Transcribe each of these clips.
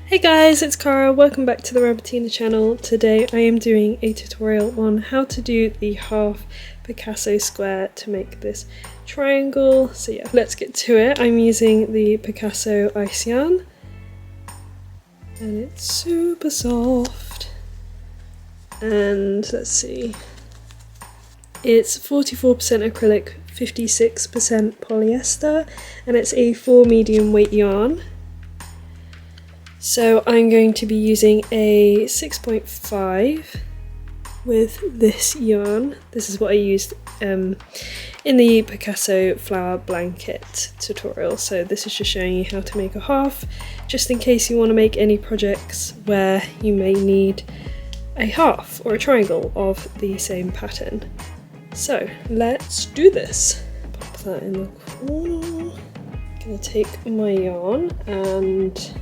Hey guys, it's Cara. Welcome back to the Rabbittina channel. Today I am doing a tutorial on how to do the half Picasso square to make this triangle. So yeah, let's get to it. I'm using the Picasso Ice Yarn and it's super soft. And let's see, it's 44% acrylic, 56% polyester, and it's a 4 medium weight yarn. So I'm going to be using a 6.5 with this yarn. This is what I used in the Picasso flower blanket tutorial. So this is just showing you how to make a half, just in case you want to make any projects where you may need a half or a triangle of the same pattern. So let's do this. Pop that in the corner. I'm gonna take my yarn and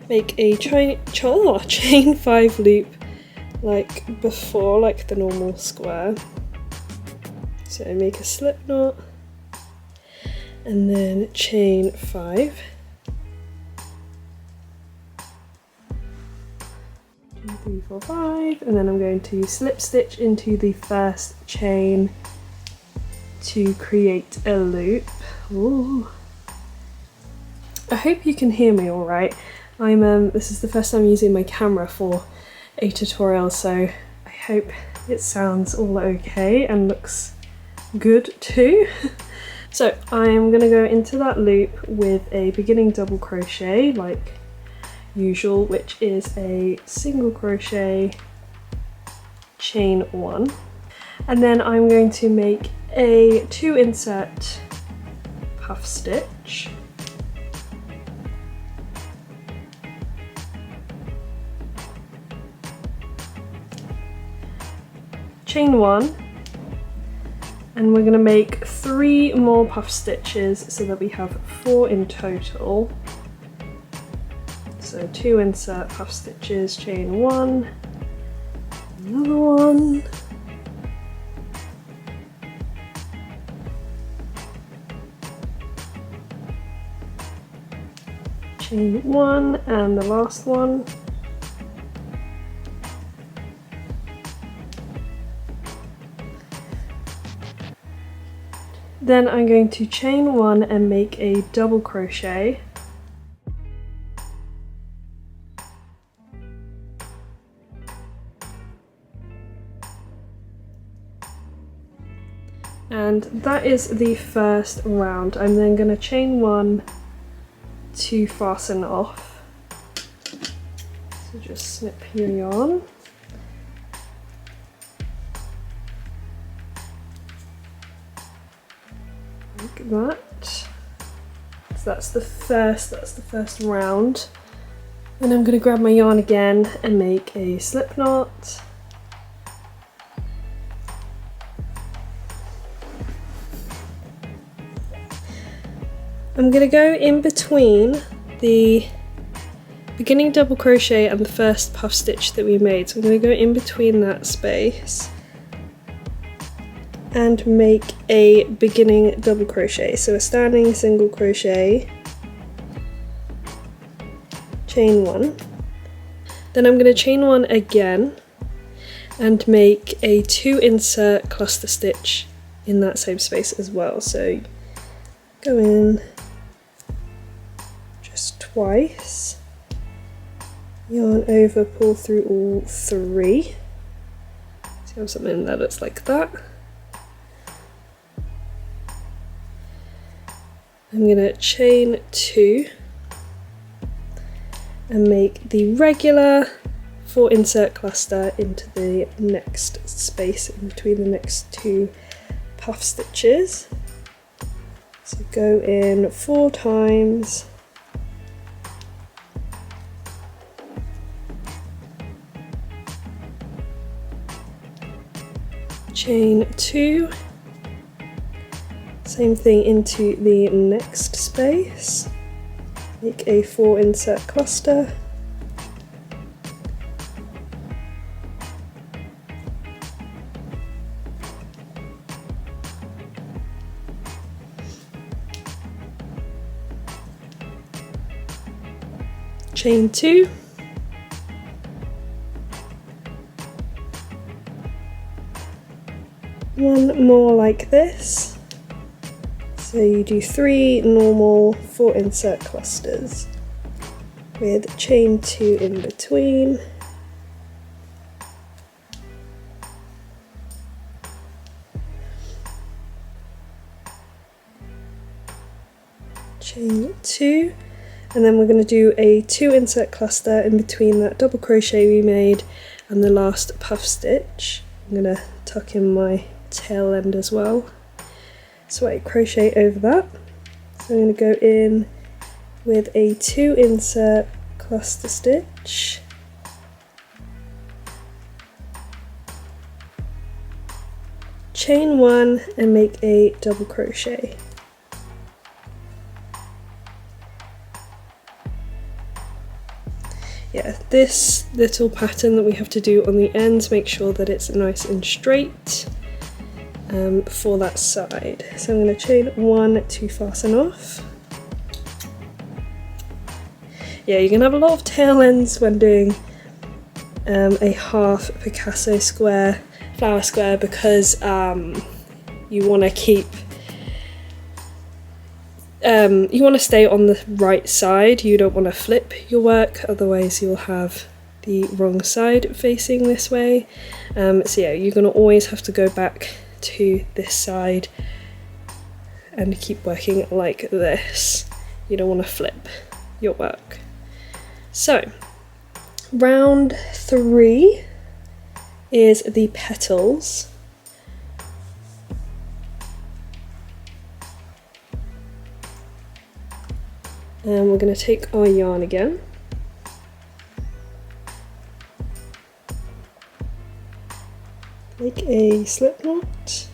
make a chain 5 loop like before, like the normal square. So make a slip knot and then chain 5. 2, 3, 4, 5, and then I'm going to slip stitch into the first chain to create a loop. Ooh. I hope you can hear me all right. This is the first time using my camera for a tutorial, so I hope it sounds all okay and looks good too. So I'm gonna go into that loop with a beginning double crochet like usual, which is a single crochet, chain 1, and then I'm going to make a 2 insert puff stitch. Chain 1, and we're going to make 3 more puff stitches so that we have 4 in total. So 2 insert puff stitches, chain 1, another one, chain 1, and the last one. Then I'm going to chain 1 and make a double crochet. And that is the first round. I'm then going to chain 1 to fasten off. So just snip your yarn. Like that. So that's the first round. And I'm going to grab my yarn again and make a slip knot. I'm going to go in between the beginning double crochet and the first puff stitch that we made. So I'm going to go in between that space and make a beginning double crochet. So a standing single crochet, chain 1. Then I'm going to chain 1 again and make a 2 insert cluster stitch in that same space as well. So go in just twice, yarn over, pull through all 3. So you have something that looks like that. I'm going to chain 2 and make the regular 4 insert cluster into the next space in between the next 2 puff stitches. So go in 4 times, chain 2, same thing into the next space, make a 4 insert cluster, chain 2, one more like this, so you do 3 normal 4 insert clusters with chain 2 in between, chain 2, and then we're going to do a 2 insert cluster in between that double crochet we made and the last puff stitch. I'm going to tuck in my tail end as well, so I crochet over that. So I'm going to go in with a 2 insert cluster stitch, chain 1 and make a double crochet. Yeah, this little pattern that we have to do on the ends, make sure that it's nice and straight for that side. So I'm going to chain 1 to fasten off. Yeah, you can have a lot of tail ends when doing a half Picasso square, flower square, because you want to keep you want to stay on the right side. You don't want to flip your work, otherwise you'll have the wrong side facing this way. So yeah, you're going to always have to go back to this side and keep working like this. You don't want to flip your work. So round 3 is the petals. And we're going to take our yarn again, make a slip knot,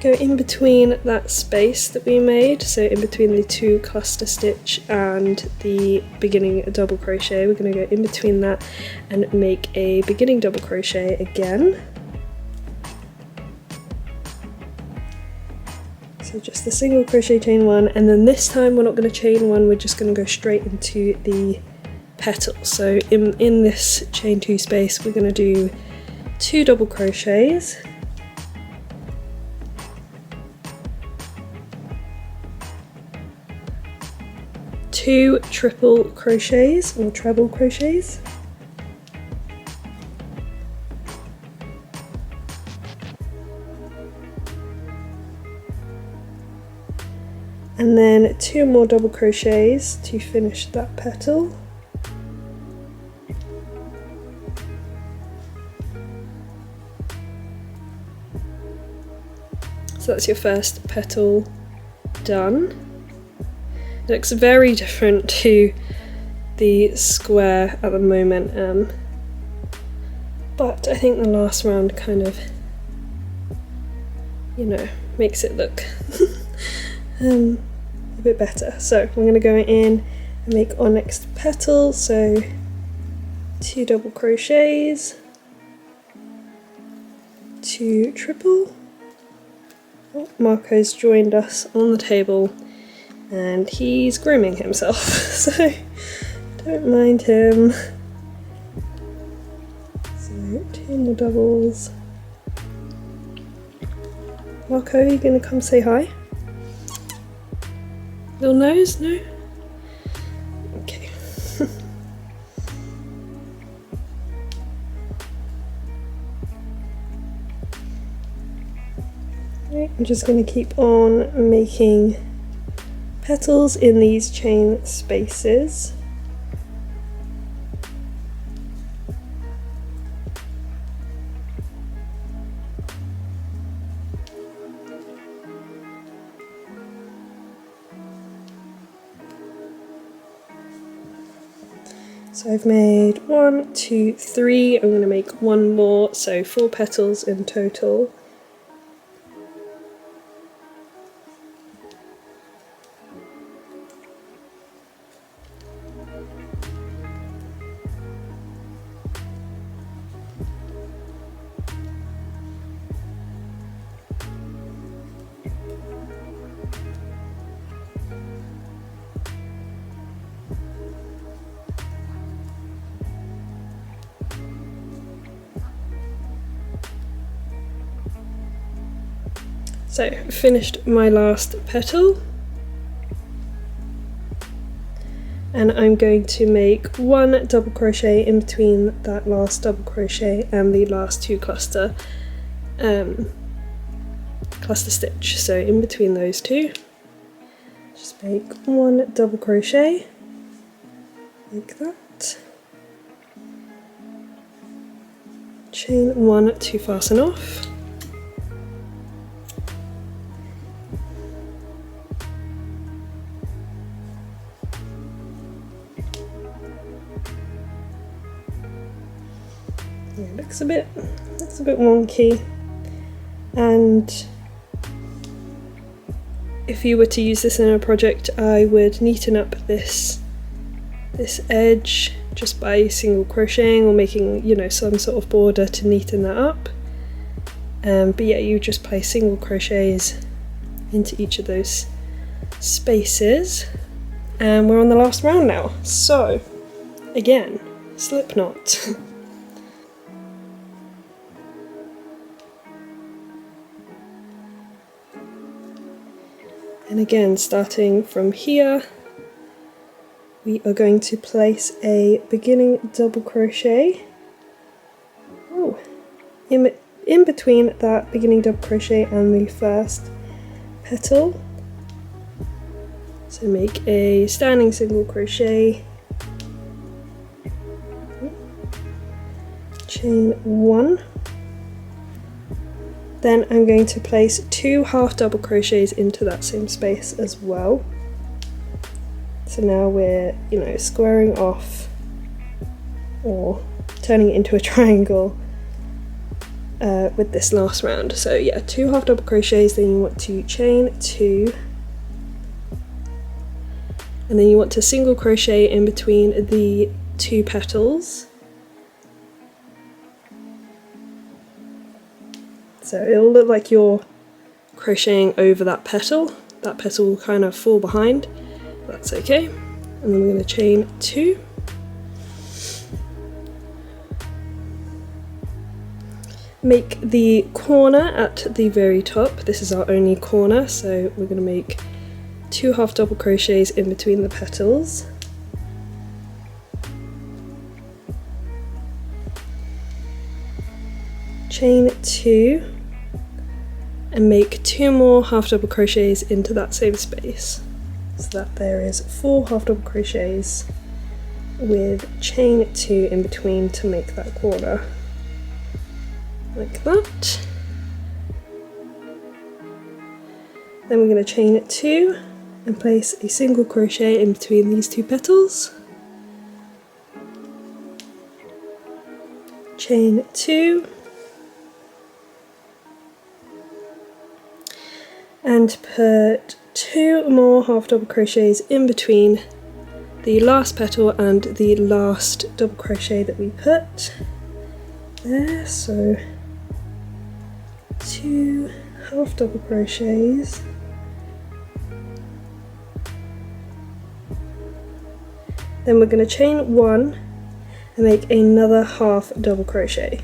go in between that space that we made, so in between the 2 cluster stitch and the beginning double crochet, we're going to go in between that and make a beginning double crochet again. So just the single crochet, chain 1, and then this time we're not going to chain 1, we're just going to go straight into the petal. So in this chain 2 space we're going to do 2 double crochets, two triple crochets or treble crochets, and then 2 more double crochets to finish that petal. So that's your first petal done. It looks very different to the square at the moment, but I think the last round kind of, you know, makes it look a bit better. So we're going to go in and make our next petal, so 2 double crochets, 2 triple. Oh, Marco's joined us on the table and he's grooming himself, so don't mind him. So 2 more doubles. Marco, are you going to come say hi? Little nose? No? Okay. Right, I'm just going to keep on making petals in these chain spaces. So I've made 1, 2, 3, I'm going to make 1 more, so 4 petals in total. So finished my last petal, and I'm going to make one double crochet in between that last double crochet and the last two cluster stitch. So in between those two, just make one double crochet like that, chain one to fasten off, yeah, it looks a bit wonky, and if you were to use this in a project, I would neaten up this edge just by single crocheting or making, you know, some sort of border to neaten that up. But yeah, you just place single crochets into each of those spaces, and we're on the last round now. So again, slip knot. And again, starting from here, we are going to place a beginning double crochet in between that beginning double crochet and the first petal. So make a standing single crochet, chain one. Then I'm going to place 2 half double crochets into that same space as well. So now we're, you know, squaring off or turning it into a triangle with this last round. So yeah, 2 half double crochets, then you want to chain 2, and then you want to single crochet in between the 2 petals. So it'll look like you're crocheting over that petal. That petal will kind of fall behind. That's okay. And then we're going to chain 2. Make the corner at the very top. This is our only corner, so we're going to make 2 half double crochets in between the petals. Chain 2 and make 2 more half double crochets into that same space, so that there is 4 half double crochets with chain 2 in between to make that corner, like that. Then we're going to chain 2 and place a single crochet in between these 2 petals, chain 2, and put 2 more half double crochets in between the last petal and the last double crochet that we put there. So 2 half double crochets, then we're going to chain 1 and make another half double crochet.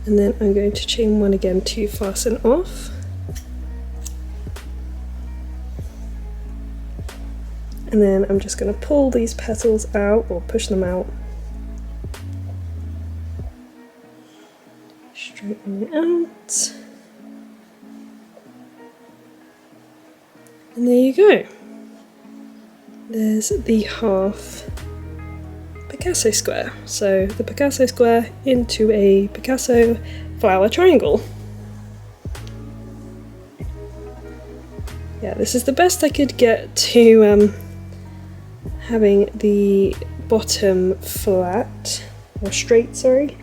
And then I'm going to chain 1 again to fasten off. And then I'm just going to pull these petals out, or push them out. Straighten it out. And there you go. There's the half Picasso square. So the Picasso square into a Picasso flower triangle. Yeah, this is the best I could get to having the bottom flat, or straight, sorry.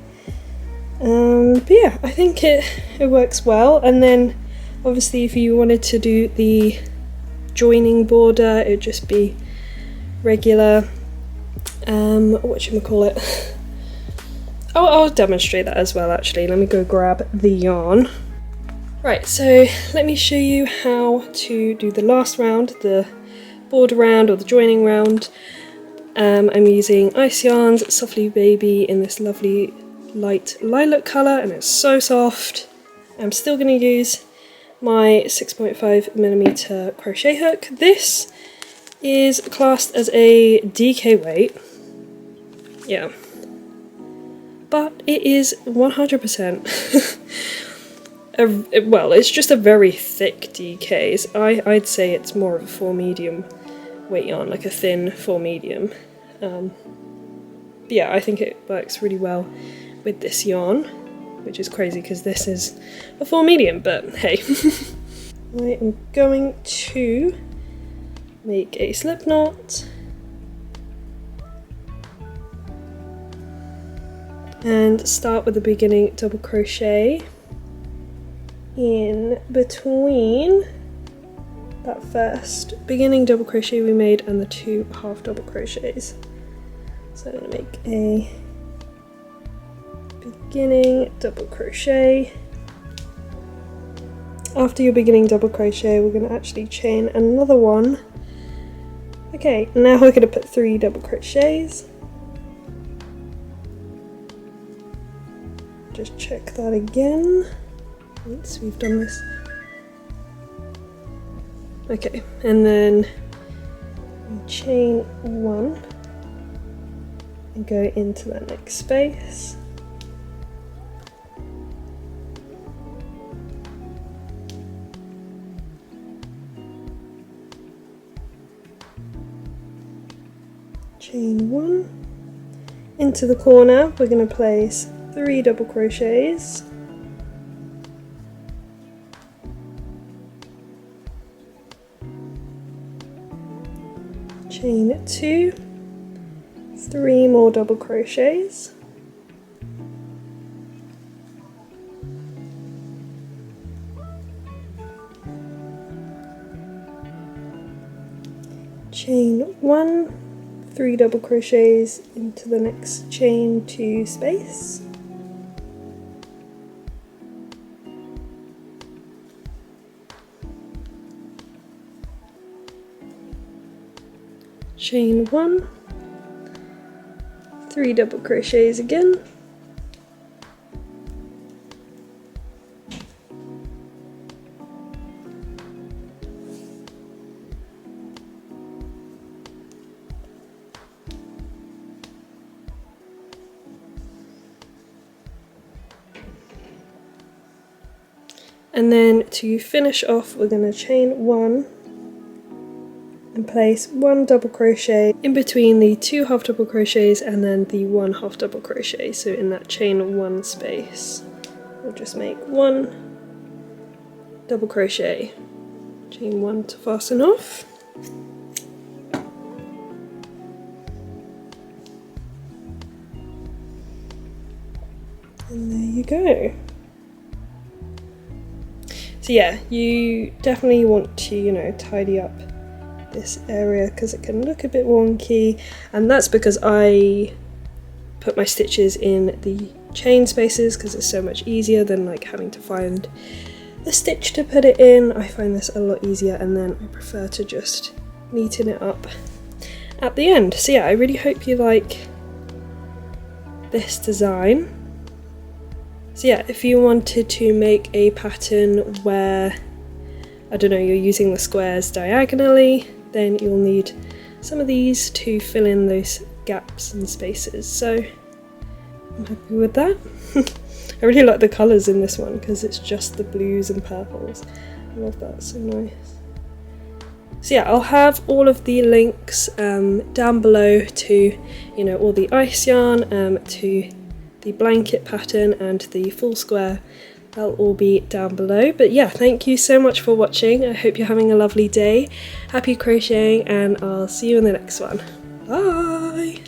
But yeah, I think it works well. And then obviously if you wanted to do the joining border, it would just be regular whatchamacallit. Oh, I'll demonstrate that as well actually. Let me go grab the yarn. Right, so let me show you how to do the last round, the border round or the joining round. I'm using Ice Yarns Softly Baby in this lovely light lilac colour and it's so soft. I'm still going to use my 6.5mm crochet hook. This is classed as a DK weight, yeah, but it is 100% well, it's just a very thick DK. I'd say it's more of a 4 medium weight yarn, like a thin 4 medium. Yeah, I think it works really well with this yarn, which is crazy because this is a 4 medium, but hey. I am going to make a slip knot and start with the beginning double crochet in between that first beginning double crochet we made and the 2 half double crochets. So I'm going to make a beginning double crochet. After your beginning double crochet, we're going to actually chain another one. Okay, now we're going to put 3 double crochets. Just check that again once we've done this. Okay, and then we chain 1 and go into that next space. Chain 1. Into the corner, we're going to place 3 double crochets. Chain 2. 3 more double crochets. Chain 1. 3 double crochets into the next chain 2 space. Chain 1, 3 double crochets again. And then to finish off, we're going to chain 1 and place 1 double crochet in between the 2 half double crochets and then the 1 half double crochet. So in that chain 1 space, we'll just make 1 double crochet, chain 1 to fasten off. And there you go. So yeah, you definitely want to, you know, tidy up this area because it can look a bit wonky, and that's because I put my stitches in the chain spaces because it's so much easier than like having to find the stitch to put it in. I find this a lot easier, and then I prefer to just neaten it up at the end. So yeah, I really hope you like this design. So yeah, if you wanted to make a pattern where, I don't know, you're using the squares diagonally, then you'll need some of these to fill in those gaps and spaces. So I'm happy with that. I really like the colours in this one because it's just the blues and purples. I love that, so nice. So yeah, I'll have all of the links down below to, you know, all the ice yarn, to the blanket pattern and the full square. They'll all be down below. But yeah, thank you so much for watching. I hope you're having a lovely day. Happy crocheting, and I'll see you in the next one. Bye!